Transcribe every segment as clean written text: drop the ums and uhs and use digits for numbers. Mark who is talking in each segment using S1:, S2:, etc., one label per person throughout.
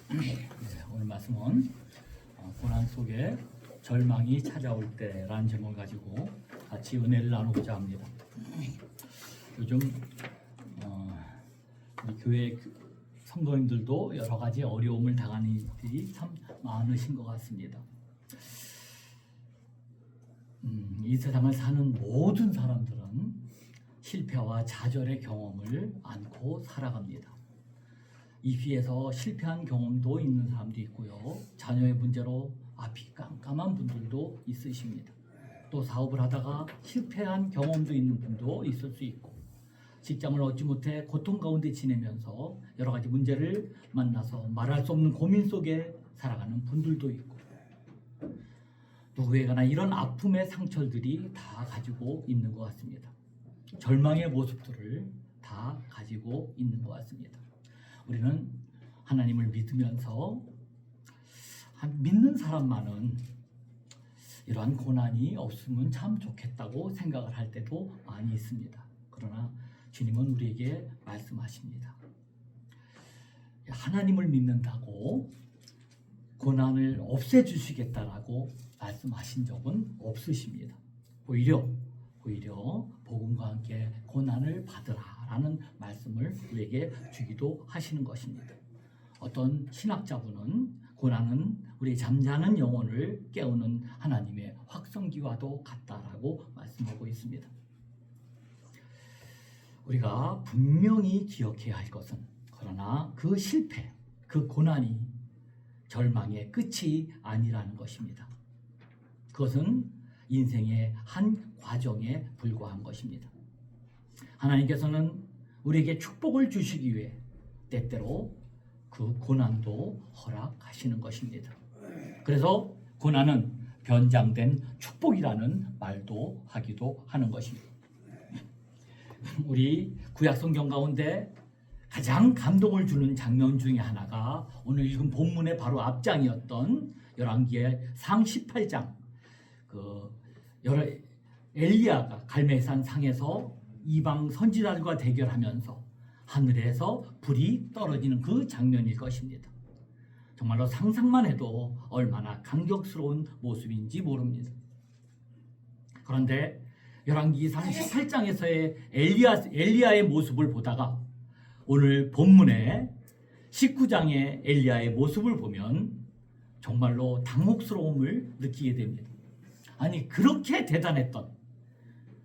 S1: 네, 오늘 말씀은 고난 속에 절망이 찾아올 때라는 제목을 가지고 같이 은혜를 나누고자 합니다. 요즘 우리 교회 성도님들도 여러 가지 어려움을 당하는 일들이 참 많으신 것 같습니다. 이 세상을 사는 모든 사람들은 실패와 좌절의 경험을 안고 살아갑니다. 입시에서 실패한 경험도 있는 사람도 있고요. 자녀의 문제로 앞이 깜깜한 분들도 있으십니다. 또 사업을 하다가 실패한 경험도 있는 분도 있을 수 있고, 직장을 얻지 못해 고통 가운데 지내면서 여러 가지 문제를 만나서 말할 수 없는 고민 속에 살아가는 분들도 있고, 누구에게나 이런 아픔의 상처들이 다 가지고 있는 것 같습니다. 절망의 모습들을 다 가지고 있는 것 같습니다. 우리는 하나님을 믿으면서 믿는 사람만은 이러한 고난이 없으면 참 좋겠다고 생각을 할 때도 많이 있습니다. 그러나 주님은 우리에게 말씀하십니다. 하나님을 믿는다고 고난을 없애주시겠다라고 말씀하신 적은 없으십니다. 오히려 복음과 함께 고난을 받으라라는 말씀을 우리에게 주기도 하시는 것입니다. 어떤 신학자분은 고난은 우리 잠자는 영혼을 깨우는 하나님의 확성기와도 같다라고 말씀하고 있습니다. 우리가 분명히 기억해야 할 것은, 그러나 그 실패, 그 고난이 절망의 끝이 아니라는 것입니다. 그것은 인생의 한 과정에 불과한 것입니다. 하나님께서는 우리에게 축복을 주시기 위해 때때로 그 고난도 허락하시는 것입니다. 그래서 고난은 변장된 축복이라는 말도 하기도 하는 것입니다. 우리 구약 성경 가운데 가장 감동을 주는 장면 중에 하나가 오늘 읽은 본문의 바로 앞장이었던 열왕기의 상 18장, 엘리야가 갈멜산 상에서 이방 선지자들과 대결하면서 하늘에서 불이 떨어지는 그 장면일 것입니다. 정말로 상상만 해도 얼마나 감격스러운 모습인지 모릅니다. 그런데 열왕기상 18장에서의 엘리야의 모습을 보다가 오늘 본문의 19장의 엘리야의 모습을 보면 정말로 당혹스러움을 느끼게 됩니다. 아니, 그렇게 대단했던,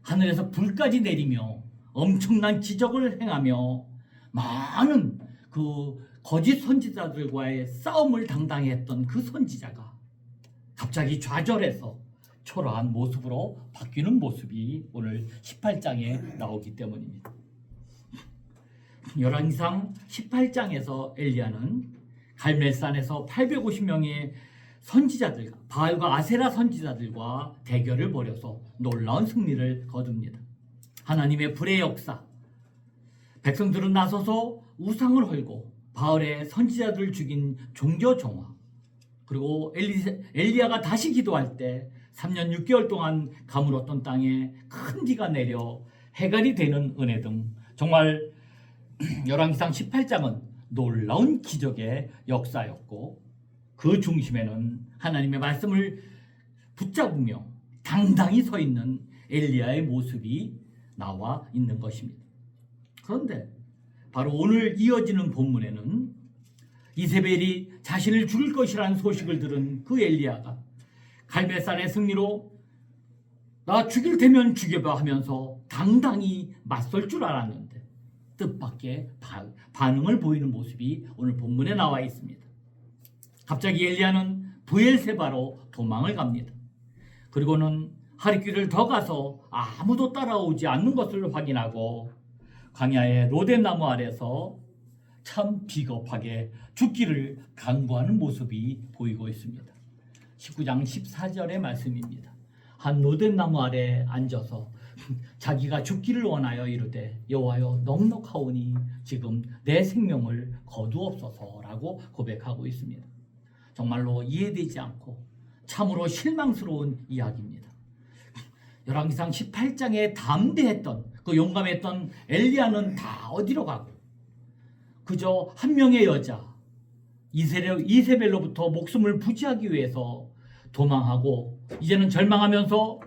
S1: 하늘에서 불까지 내리며 엄청난 기적을 행하며 많은 그 거짓 선지자들과의 싸움을 당당히 했던 그 선지자가 갑자기 좌절해서 초라한 모습으로 바뀌는 모습이 오늘 18장에 나오기 때문입니다. 열왕기상 18장에서 엘리야는 갈멜산에서 850명의 선지자들, 바알과 아세라 선지자들과 대결을 벌여서 놀라운 승리를 거둡니다. 하나님의 불의 역사, 백성들은 나서서 우상을 헐고 바알의 선지자들을 죽인 종교 정화, 그리고 엘리야가 다시 기도할 때 3년 6개월 동안 가물었던 땅에 큰 비가 내려 해갈이 되는 은혜 등 정말 열왕기상 18장은 놀라운 기적의 역사였고, 그 중심에는 하나님의 말씀을 붙잡으며 당당히 서 있는 엘리야의 모습이 나와 있는 것입니다. 그런데 바로 오늘 이어지는 본문에는 이세벨이 자신을 죽일 것이라는 소식을 들은 그 엘리야가 갈멜산의 승리로 나 죽일 테면 죽여봐 하면서 당당히 맞설 줄 알았는데 뜻밖의 반응을 보이는 모습이 오늘 본문에 나와 있습니다. 갑자기 엘리야는 브엘세바로 도망을 갑니다. 그리고는 하룻길을 더 가서 아무도 따라오지 않는 것을 확인하고 광야의 로뎀나무 아래서 참 비겁하게 죽기를 강구하는 모습이 보이고 있습니다. 19장 14절의 말씀입니다. 한 로뎀나무 아래 앉아서 자기가 죽기를 원하여 이르되 여호와여 넉넉하오니 지금 내 생명을 거두옵소서라고 고백하고 있습니다. 정말로 이해되지 않고 참으로 실망스러운 이야기입니다. 열왕기상 18장에 담대했던, 그 용감했던 엘리야는 다 어디로 가고 그저 한 명의 여자, 이세벨로부터 목숨을 부지하기 위해서 도망하고 이제는 절망하면서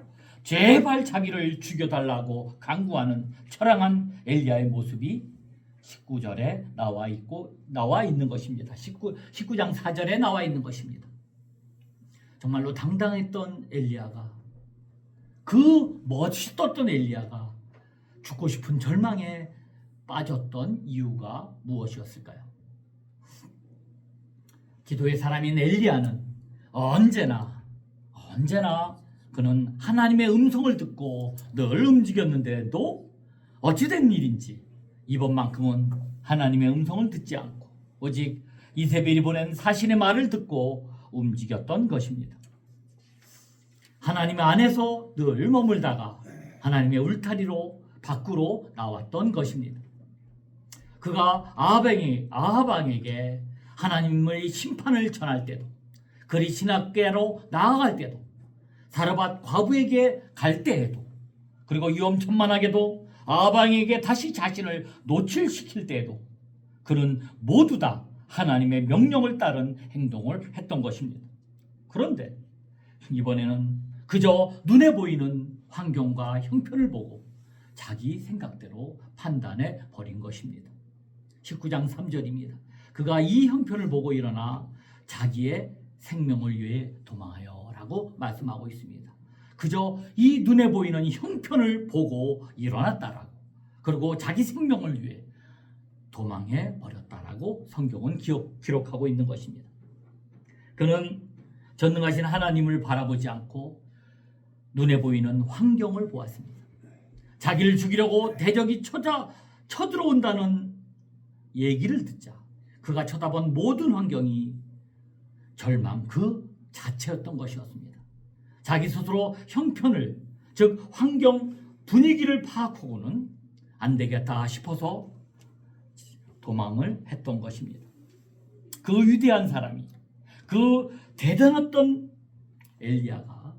S1: 제발 자기를 죽여달라고 간구하는 처량한 엘리야의 모습이 19절에 나와 있는 것입니다. 19장 4절에 나와 있는 것입니다. 정말로 당당했던 엘리야가, 그 멋있었던 엘리야가 죽고 싶은 절망에 빠졌던 이유가 무엇이었을까요? 기도의 사람인 엘리야는 언제나 그는 하나님의 음성을 듣고 늘 움직였는데도 어찌된 일인지 이번만큼은 하나님의 음성을 듣지 않고 오직 이세벨이 보낸 사신의 말을 듣고 움직였던 것입니다. 하나님 안에서 늘 머물다가 하나님의 울타리로 밖으로 나왔던 것입니다. 그가 아합왕에게 하나님의 심판을 전할 때도, 그리 신학계로 나아갈 때도, 사르밧 과부에게 갈 때에도, 그리고 위험천만하게도 아합왕에게 다시 자신을 노출시킬 때에도 그는 모두 다 하나님의 명령을 따른 행동을 했던 것입니다. 그런데 이번에는 그저 눈에 보이는 환경과 형편을 보고 자기 생각대로 판단해 버린 것입니다. 19장 3절입니다. 그가 이 형편을 보고 일어나 자기의 생명을 위해 도망하여 라고 말씀하고 있습니다. 그저 이 눈에 보이는 형편을 보고 일어났다라고, 그리고 자기 생명을 위해 도망해 버렸다라고 성경은 기록하고 있는 것입니다. 그는 전능하신 하나님을 바라보지 않고 눈에 보이는 환경을 보았습니다. 자기를 죽이려고 대적이 쳐들어온다는 얘기를 듣자 그가 쳐다본 모든 환경이 절망 그 자체였던 것이었습니다. 자기 스스로 형편을, 즉 환경 분위기를 파악하고는 안 되겠다 싶어서 도망을 했던 것입니다. 그 위대한 사람이, 그 대단했던 엘리야가,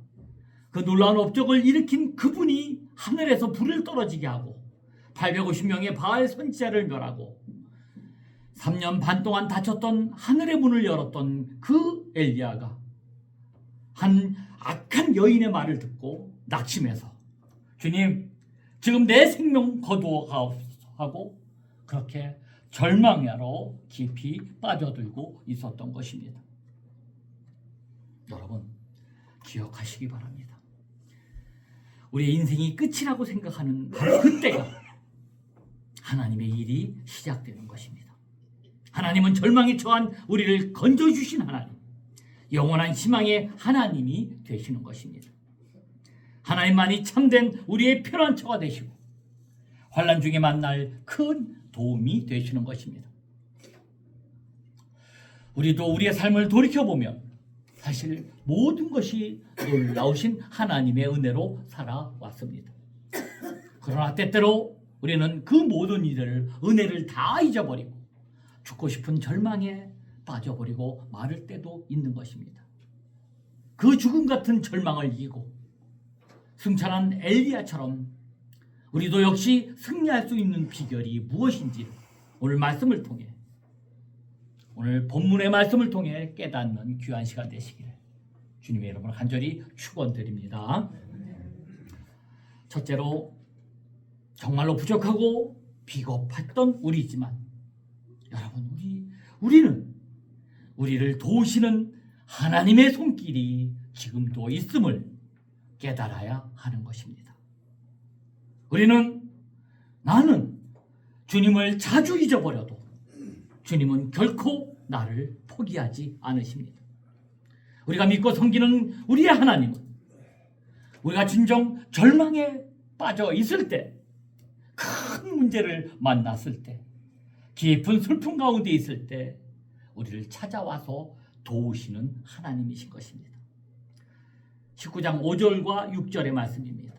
S1: 그 놀라운 업적을 일으킨 그분이 하늘에서 불을 떨어지게 하고 850명의 바알 선지자를 멸하고 3년 반 동안 닫혔던 하늘의 문을 열었던 그 엘리야가 한 악한 여인의 말을 듣고 낙심해서 주님, 지금 내 생명 거두어 가옵소서 하고 그렇게 절망하러 깊이 빠져들고 있었던 것입니다. 여러분, 기억하시기 바랍니다. 우리의 인생이 끝이라고 생각하는 바로 그때가 하나님의 일이 시작되는 것입니다. 하나님은 절망에 처한 우리를 건져주신 하나님, 영원한 희망의 하나님이 되시는 것입니다. 하나님만이 참된 우리의 피난처가 되시고 환난 중에 만날 큰 도움이 되시는 것입니다. 우리도 우리의 삶을 돌이켜보면 사실 모든 것이 놀라우신 하나님의 은혜로 살아왔습니다. 그러나 때때로 우리는 그 모든 은혜를 다 잊어버리고 죽고 싶은 절망에 빠져버리고 마를 때도 있는 것입니다. 그 죽음 같은 절망을 이기고 승천한 엘리야처럼 우리도 역시 승리할 수 있는 비결이 무엇인지 오늘 본문의 말씀을 통해 깨닫는 귀한 시간 되시기를 주님의 이름으로 간절히 축원드립니다. 첫째로, 정말로 부족하고 비겁했던 우리지만 여러분, 우리를 도우시는 하나님의 손길이 지금도 있음을 깨달아야 하는 것입니다. 나는 주님을 자주 잊어버려도 주님은 결코 나를 포기하지 않으십니다. 우리가 믿고 섬기는 우리의 하나님은 우리가 진정 절망에 빠져 있을 때, 큰 문제를 만났을 때, 깊은 슬픔 가운데 있을 때 우리를 찾아와서 도우시는 하나님이신 것입니다. 19장 5절과 6절의 말씀입니다.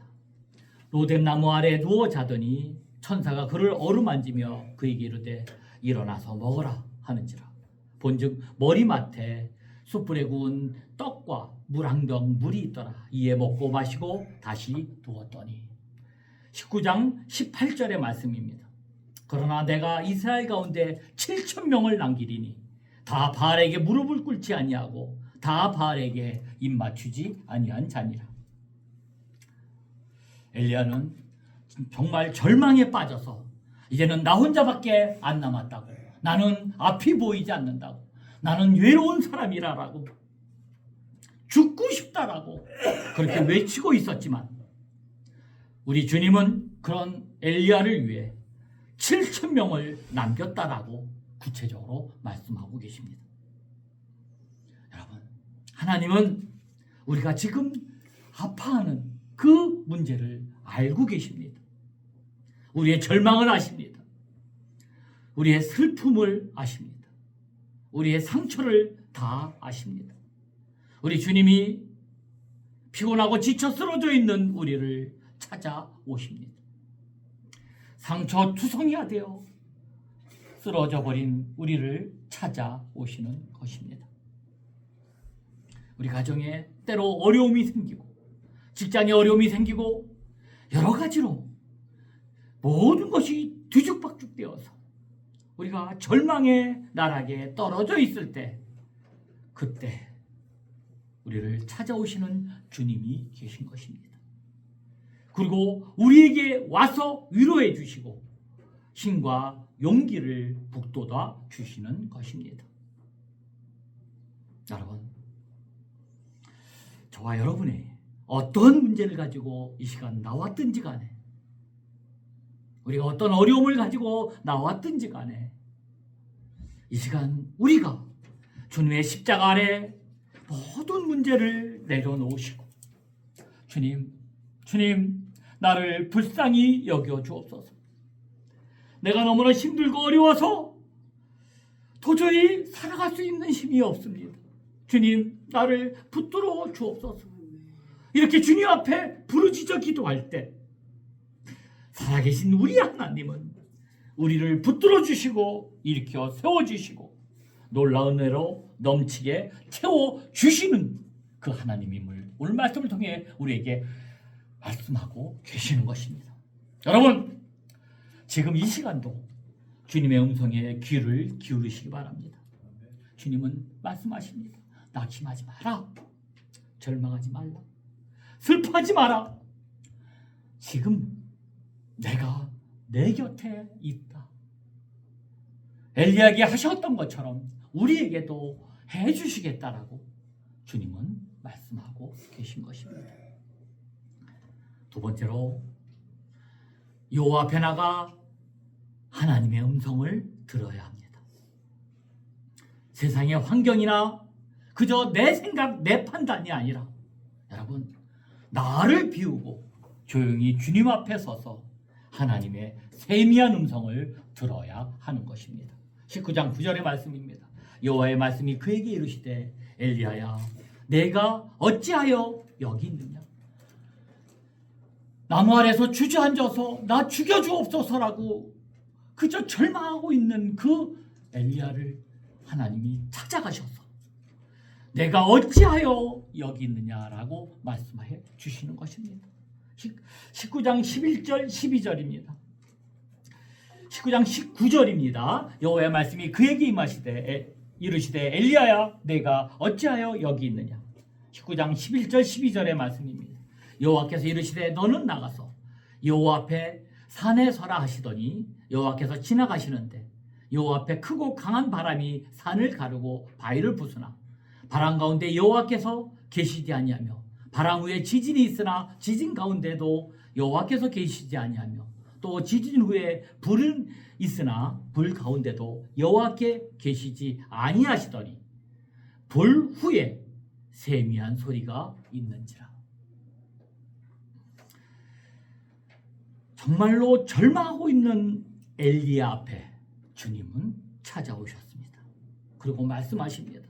S1: 로뎀나무 아래 누워 자더니 천사가 그를 어루만지며 그에게 이르되 일어나서 먹어라 하는지라. 본즉 머리맡에 숯불에 구운 떡과 물 한 병 물이 있더라. 이에 먹고 마시고 다시 두었더니. 19장 18절의 말씀입니다. 그러나 내가 이스라엘 가운데 7,000명을 남기리니 다 바알에게 무릎을 꿇지 아니하고 다 바알에게 입 맞추지 아니한 자니라. 엘리야는 정말 절망에 빠져서 이제는 나 혼자밖에 안 남았다고, 나는 앞이 보이지 않는다고, 나는 외로운 사람이라라고, 죽고 싶다라고 그렇게 외치고 있었지만 우리 주님은 그런 엘리야를 위해 7,000명을 남겼다라고 구체적으로 말씀하고 계십니다. 여러분, 하나님은 우리가 지금 아파하는 그 문제를 알고 계십니다. 우리의 절망을 아십니다. 우리의 슬픔을 아십니다. 우리의 상처를 다 아십니다. 우리 주님이 피곤하고 지쳐 쓰러져 있는 우리를 찾아오십니다. 상처투성이가 되어 쓰러져 버린 우리를 찾아오시는 것입니다. 우리 가정에 때로 어려움이 생기고 직장에 어려움이 생기고 여러 가지로 모든 것이 뒤죽박죽 되어서 우리가 절망의 나락에 떨어져 있을 때, 그때 우리를 찾아오시는 주님이 계신 것입니다. 그리고 우리에게 와서 위로해 주시고 힘과 용기를 북돋아 주시는 것입니다. 여러분, 저와 여러분이 어떤 문제를 가지고 이 시간 나왔든지 간에, 우리가 어떤 어려움을 가지고 나왔든지 간에, 이 시간 우리가 주님의 십자가 아래 모든 문제를 내려놓으시고, 주님, 나를 불쌍히 여겨 주옵소서. 내가 너무나 힘들고 어려워서 도저히 살아갈 수 있는 힘이 없습니다. 주님, 나를 붙들어 주옵소서. 이렇게 주님 앞에 부르짖어 기도할 때 살아계신 우리 하나님은 우리를 붙들어 주시고 일으켜 세워주시고 놀라운 은혜로 넘치게 채워주시는 그 하나님임을 오늘 말씀을 통해 우리에게 말씀하고 계시는 것입니다. 여러분, 지금 이 시간도 주님의 음성에 귀를 기울이시기 바랍니다. 주님은 말씀하십니다. 낙심하지 마라. 절망하지 말라. 슬퍼하지 마라. 지금 내가 내 곁에 있다. 엘리야에게 하셨던 것처럼 우리에게도 해주시겠다라고 주님은 말씀하고 계신 것입니다. 두 번째로, 여호와 앞에 나가 하나님의 음성을 들어야 합니다. 세상의 환경이나 그저 내 생각, 내 판단이 아니라 여러분, 나를 비우고 조용히 주님 앞에 서서 하나님의 세미한 음성을 들어야 하는 것입니다. 19장 9절의 말씀입니다. 여호와의 말씀이 그에게 이르시되 엘리야야, 내가 어찌하여 여기 있느냐? 나무 아래서 주저앉아서 나 죽여주옵소서라고 그저 절망하고 있는 그 엘리야를 하나님이 찾아가셔서 내가 어찌하여 여기 있느냐라고 말씀해 주시는 것입니다. 19장 11절 12절입니다. 19장 19절입니다. 여호와의 말씀이 그에게 임하시되 이르시되 엘리야야, 내가 어찌하여 여기 있느냐? 19장 11절 12절의 말씀입니다. 여호와께서 이르시되 너는 나가서 여호와 앞에 산에 서라 하시더니 여호와께서 지나가시는데 여호와 앞에 크고 강한 바람이 산을 가르고 바위를 부수나 바람 가운데 여호와께서 계시지 아니하며 바람 위에 지진이 있으나 지진 가운데도 여호와께서 계시지 아니하며 또 지진 후에 불은 있으나 불 가운데도 여호와께 계시지 아니하시더니 불 후에 세미한 소리가 있는지라. 정말로 절망하고 있는 엘리야 앞에 주님은 찾아오셨습니다. 그리고 말씀하십니다.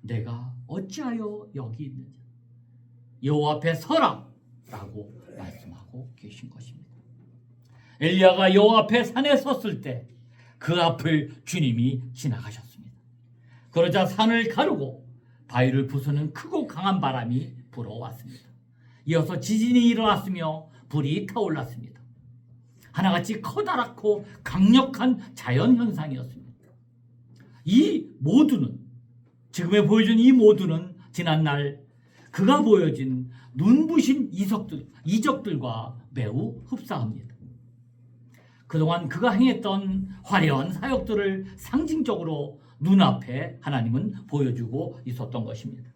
S1: 내가 어찌하여 여기 있느냐? 여호와 앞에 서라 라고 말씀하고 계신 것입니다. 엘리야가 여호와 앞에 산에 섰을 때 그 앞을 주님이 지나가셨습니다. 그러자 산을 가르고 바위를 부수는 크고 강한 바람이 불어왔습니다. 이어서 지진이 일어났으며 불이 타올랐습니다. 하나같이 커다랗고 강력한 자연현상이었습니다. 이 모두는, 지금에 보여준 이 모두는 지난날 그가 보여진 눈부신 이적들과 매우 흡사합니다. 그동안 그가 행했던 화려한 사역들을 상징적으로 눈앞에 하나님은 보여주고 있었던 것입니다.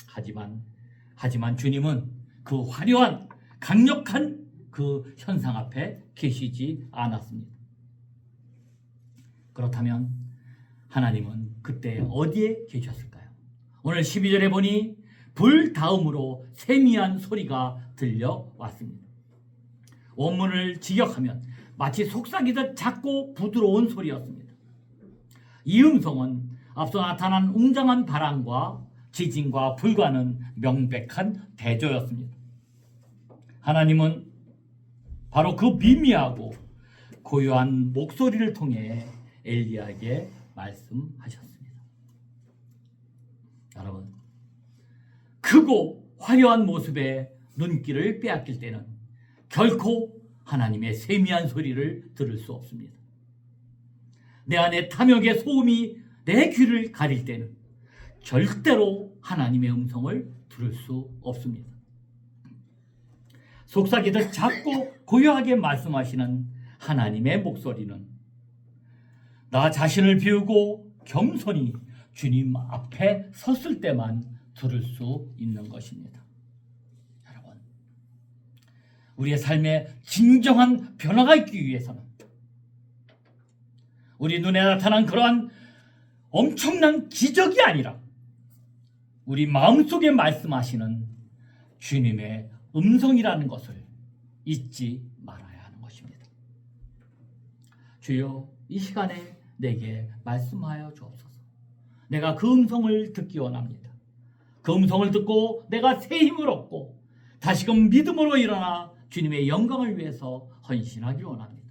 S1: 하지만 주님은 그 화려한 강력한 그 현상 앞에 계시지 않았습니다. 그렇다면 하나님은 그때 어디에 계셨을까요? 오늘 12절에 보니 불 다음으로 세미한 소리가 들려왔습니다. 원문을 직역하면 마치 속삭이듯 작고 부드러운 소리였습니다. 이 음성은 앞서 나타난 웅장한 바람과 지진과 불과는 명백한 대조였습니다. 하나님은 바로 그 미미하고 고요한 목소리를 통해 엘리야에게 말씀하셨습니다. 여러분, 크고 화려한 모습에 눈길을 빼앗길 때는 결코 하나님의 세미한 소리를 들을 수 없습니다. 내 안에 탐욕의 소음이 내 귀를 가릴 때는 절대로 하나님의 음성을 들을 수 없습니다. 속삭이듯 작고 고요하게 말씀하시는 하나님의 목소리는 나 자신을 비우고 겸손히 주님 앞에 섰을 때만 들을 수 있는 것입니다. 여러분, 우리의 삶에 진정한 변화가 있기 위해서는 우리 눈에 나타난 그러한 엄청난 기적이 아니라 우리 마음속에 말씀하시는 주님의 음성이라는 것을 잊지 말아야 하는 것입니다. 주여, 이 시간에 내게 말씀하여 주옵소서. 내가 그 음성을 듣기 원합니다. 그 음성을 듣고 내가 새 힘을 얻고 다시금 믿음으로 일어나 주님의 영광을 위해서 헌신하기 원합니다.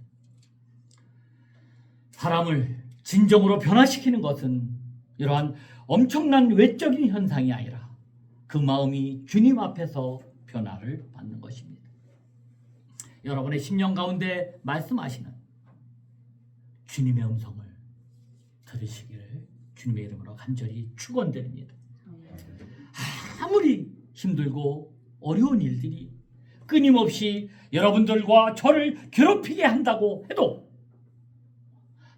S1: 사람을 진정으로 변화시키는 것은 이러한 엄청난 외적인 현상이 아니라 그 마음이 주님 앞에서 변화를 받는 것입니다. 여러분의 심령 가운데 말씀하시는 주님의 음성을 들으시기를 주님의 이름으로 간절히 축원드립니다. 아무리 힘들고 어려운 일들이 끊임없이 여러분들과 저를 괴롭히게 한다고 해도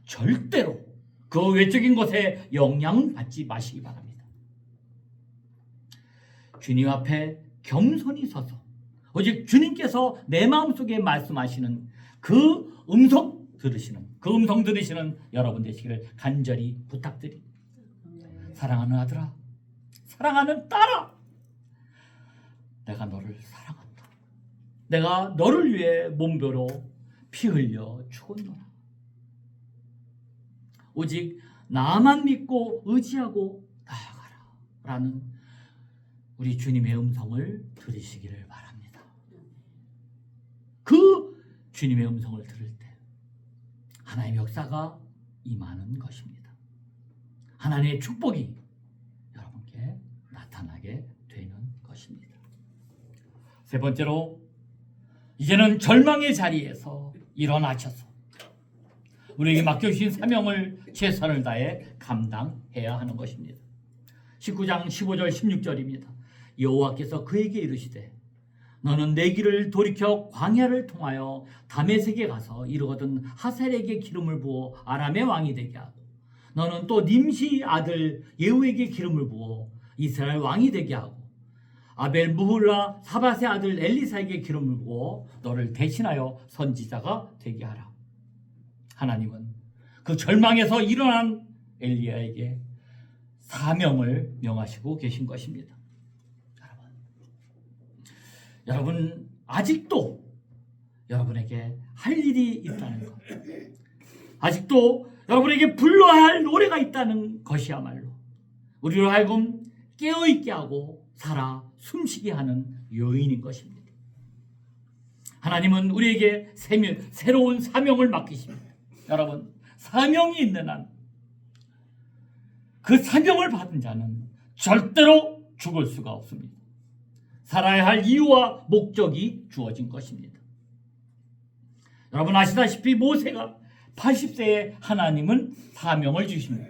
S1: 절대로 그 외적인 것에 영향을 받지 마시기 바랍니다. 주님 앞에 겸손히 서서 오직 주님께서 내 마음속에 말씀하시는 그 음성 들으시는 여러분 되시기를 간절히 부탁드립니다. 사랑하는 아들아, 사랑하는 딸아, 내가 너를 사랑한다. 내가 너를 위해 몸벼로 피 흘려 죽었노라. 오직 나만 믿고 의지하고 나아가라 라는 우리 주님의 음성을 들으시기를 바랍니다. 그 주님의 음성을 들을 때 하나님의 역사가 임하는 것입니다. 하나님의 축복이 여러분께 나타나게 되는 것입니다. 세 번째로, 이제는 절망의 자리에서 일어나셔서 우리에게 맡겨주신 사명을 최선을 다해 감당해야 하는 것입니다. 19장 15절 16절입니다. 여호와께서 그에게 이르시되 너는 내 길을 돌이켜 광야를 통하여 다메섹에 가서 이르거든 하살에게 기름을 부어 아람의 왕이 되게 하고 너는 또 님시 아들 예후에게 기름을 부어 이스라엘 왕이 되게 하고 아벨 무훌라 사밧의 아들 엘리사에게 기름을 부어 너를 대신하여 선지자가 되게 하라. 하나님은 그 절망에서 일어난 엘리야에게 사명을 명하시고 계신 것입니다. 여러분 아직도 여러분에게 할 일이 있다는 것, 아직도 여러분에게 불러야 할 노래가 있다는 것이야말로 우리로 하여금 깨어있게 하고 살아 숨쉬게 하는 요인인 것입니다. 하나님은 우리에게 새로운 사명을 맡기십니다. 여러분, 사명이 있는 한 그 사명을 받은 자는 절대로 죽을 수가 없습니다. 살아야 할 이유와 목적이 주어진 것입니다. 여러분 아시다시피 모세가 80세에 하나님은 사명을 주십니다.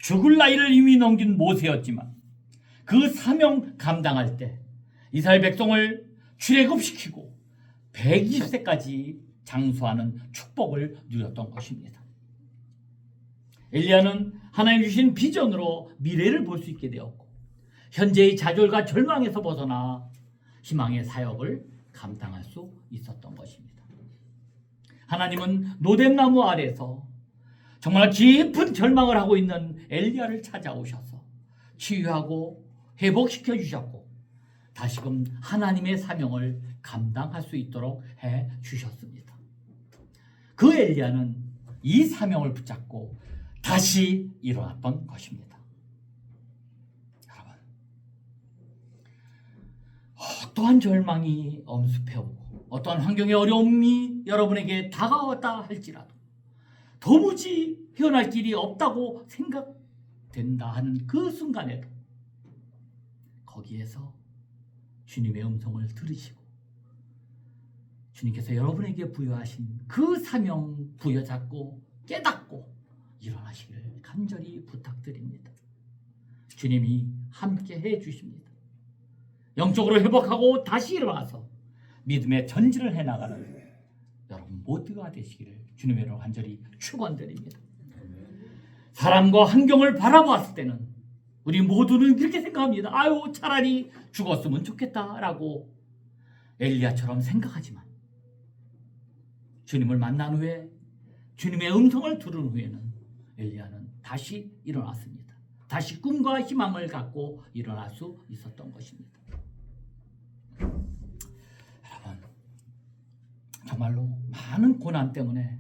S1: 죽을 나이를 이미 넘긴 모세였지만 그 사명 감당할 때 이스라엘 백성을 출애굽시키고 120세까지 장수하는 축복을 누렸던 것입니다. 엘리야는 하나님 주신 비전으로 미래를 볼 수 있게 되었고 현재의 좌절과 절망에서 벗어나 희망의 사역을 감당할 수 있었던 것입니다. 하나님은 노뎀나무 아래에서 정말 깊은 절망을 하고 있는 엘리야를 찾아오셔서 치유하고 회복시켜 주셨고 다시금 하나님의 사명을 감당할 수 있도록 해 주셨습니다. 그 엘리야는 이 사명을 붙잡고 다시 일어났던 것입니다. 여러분, 어떠한 절망이 엄습해오고 어떠한 환경의 어려움이 여러분에게 다가왔다 할지라도 도무지 헤어날 길이 없다고 생각된다 하는 그 순간에도 거기에서 주님의 음성을 들으시고 주님께서 여러분에게 부여하신 그 사명 부여잡고 깨닫고 일어나시기를 간절히 부탁드립니다. 주님이 함께 해 주십니다. 영적으로 회복하고 다시 일어나서 믿음의 전진을 해나가는 여러분 모두가 되시기를 주님의 이름으로 간절히 축원드립니다. 사람과 환경을 바라보았을 때는 우리 모두는 그렇게 생각합니다. 아유, 차라리 죽었으면 좋겠다라고 엘리야처럼 생각하지만 주님을 만난 후에 주님의 음성을 들은 후에는 엘리야는 다시 일어났습니다. 다시 꿈과 희망을 갖고 일어날 수 있었던 것입니다. 여러분, 정말로 많은 고난 때문에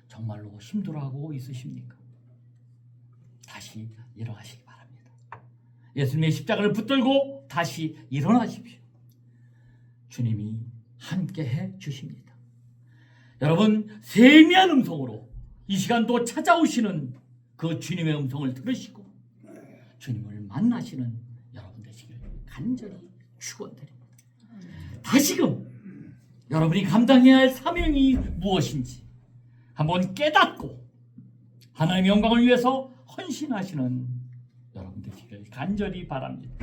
S1: 정말로 힘들어하고 있으십니까? 다시 일어나시기 바랍니다. 예수님의 십자가를 붙들고 다시 일어나십시오. 주님이 함께해 주십니다. 여러분, 세미한 음성으로 이 시간도 찾아오시는 그 주님의 음성을 들으시고 주님을 만나시는 여러분 되시길 간절히 축원드립니다. 다시금 여러분이 감당해야 할 사명이 무엇인지 한번 깨닫고 하나님의 영광을 위해서 헌신하시는 여러분 되시길 간절히 바랍니다.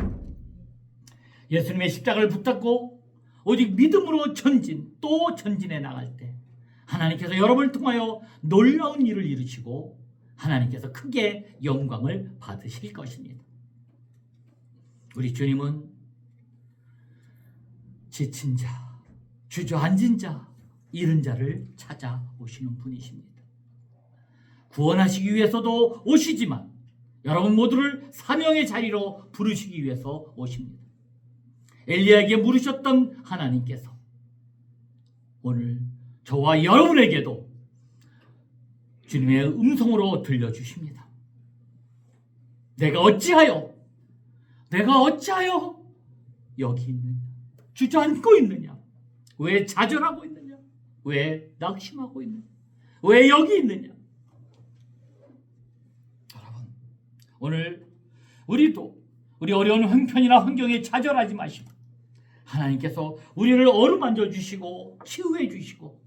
S1: 예수님의 십자가를 붙잡고 오직 믿음으로 전진 또 전진해 나갈 때 하나님께서 여러분을 통하여 놀라운 일을 이루시고 하나님께서 크게 영광을 받으실 것입니다. 우리 주님은 지친 자, 주저앉은 자, 잃은 자를 찾아오시는 분이십니다. 구원하시기 위해서도 오시지만 여러분 모두를 사명의 자리로 부르시기 위해서 오십니다. 엘리야에게 물으셨던 하나님께서 오늘 저와 여러분에게도 주님의 음성으로 들려주십니다. 내가 어찌하여 여기 있느냐? 주저앉고 있느냐? 왜 좌절하고 있느냐? 왜 낙심하고 있느냐? 왜 여기 있느냐? 여러분, 오늘 우리도 우리 어려운 형편이나 환경에 좌절하지 마시고 하나님께서 우리를 어루만져 주시고 치유해 주시고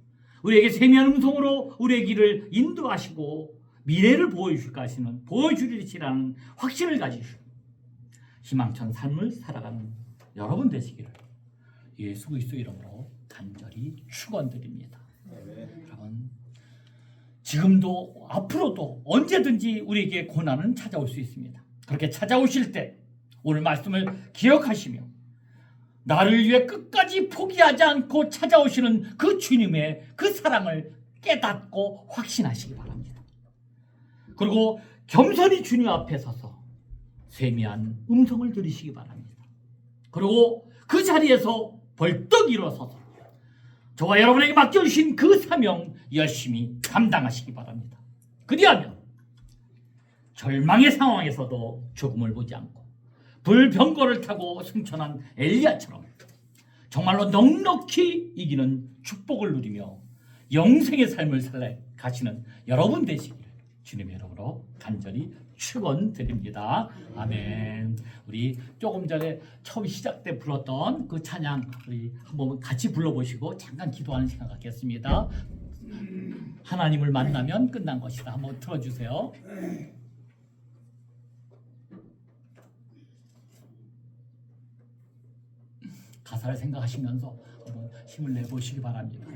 S1: 우리에게 세미한 음성으로 우리의 길을 인도하시고 미래를 보여주리라는 확신을 가지시고 희망찬 삶을 살아가는 여러분 되시기를 예수 그리스도 이름으로 간절히 축원드립니다. 여러분, 지금도 앞으로도 언제든지 우리에게 고난은 찾아올 수 있습니다. 그렇게 찾아오실 때 오늘 말씀을 기억하시며 나를 위해 끝까지 포기하지 않고 찾아오시는 그 주님의 그 사랑을 깨닫고 확신하시기 바랍니다. 그리고 겸손히 주님 앞에 서서 세미한 음성을 들으시기 바랍니다. 그리고 그 자리에서 벌떡 일어서서 저와 여러분에게 맡겨주신 그 사명 열심히 감당하시기 바랍니다. 그리하면 절망의 상황에서도 죽음을 보지 않고 불병거를 타고 승천한 엘리야처럼 정말로 넉넉히 이기는 축복을 누리며 영생의 삶을 살아가시는 여러분 되시기를 주님의 이름으로 간절히 축원드립니다. 아멘. 우리 조금 전에 처음 시작 때 불렀던 그 찬양 우리 한번 같이 불러보시고 잠깐 기도하는 시간 갖겠습니다. 하나님을 만나면 끝난 것이다. 한번 틀어주세요. 가사를 생각하시면서 한번 힘을 내보시기 바랍니다.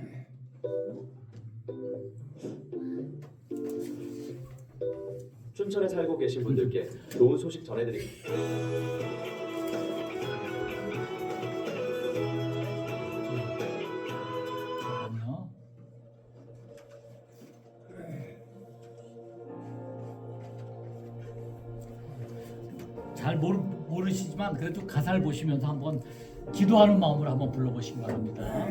S2: 춘천에 살고 계신 분들께 좋은 소식 전해드립니다.
S1: 잠깐만요. 잘 모르시지만 그래도 가사를 보시면서 한번 기도하는 마음으로 한번 불러보시기 바랍니다.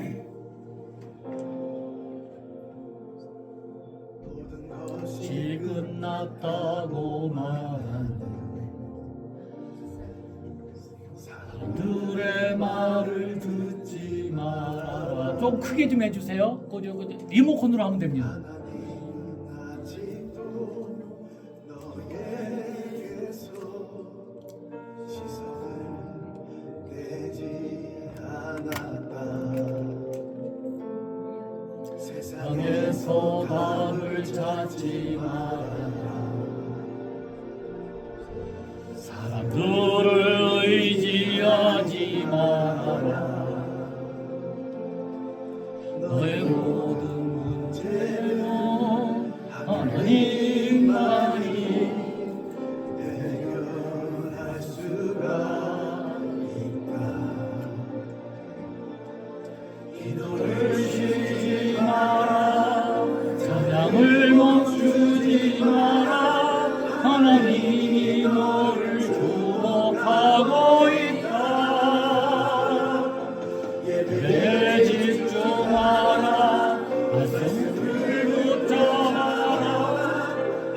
S1: 시 끝났다고 말하는 사람들의 말을 듣지 말아라. 좀 크게 좀 해주세요. 리모컨으로 하면 됩니다. 세상에서 답을 찾지 말아라. 사람들을 의지하지 말아라. 너의 모든 문제는 하나님만이 해결할 수가 있다. 기도를 쉬지 마라. 찬양을 멈추지 마라. 하나님이 너를 축복하고 있다. 예배에 집중하라. 말씀을 붙잡아라.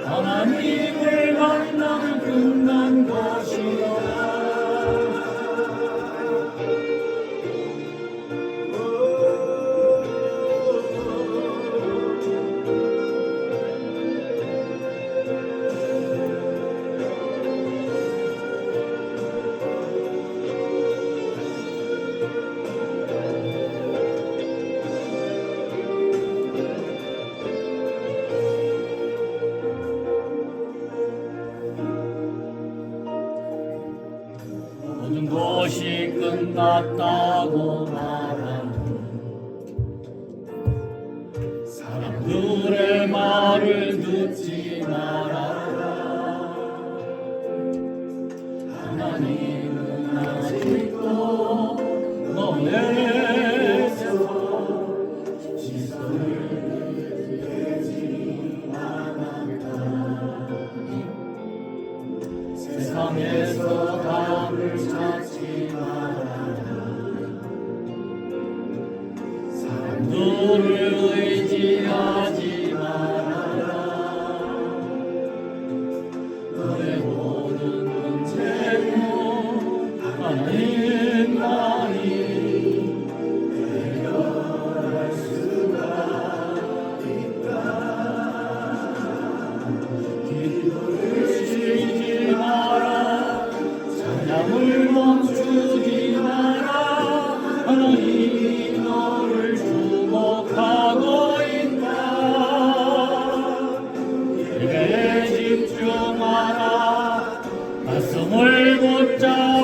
S1: 하나님을 만나면 끝난 것이다. 모든 것이 끝났다고 말하는 사람들의 말을 듣지 말아라. 하나님은 아직도 너에게서 시선을 떼지 않았다. 세상에서 답을 찾지 말아라. 사람들을 의지하지 말아라. 너의 모든 문제는 하나님만이 해결할 수가 있다. 기도를 쉬지 마라. 찬양을 멈추지 마라. 하나님이 너를 축복하고 있다. 예배에 집중하라. 말씀을 붙잡아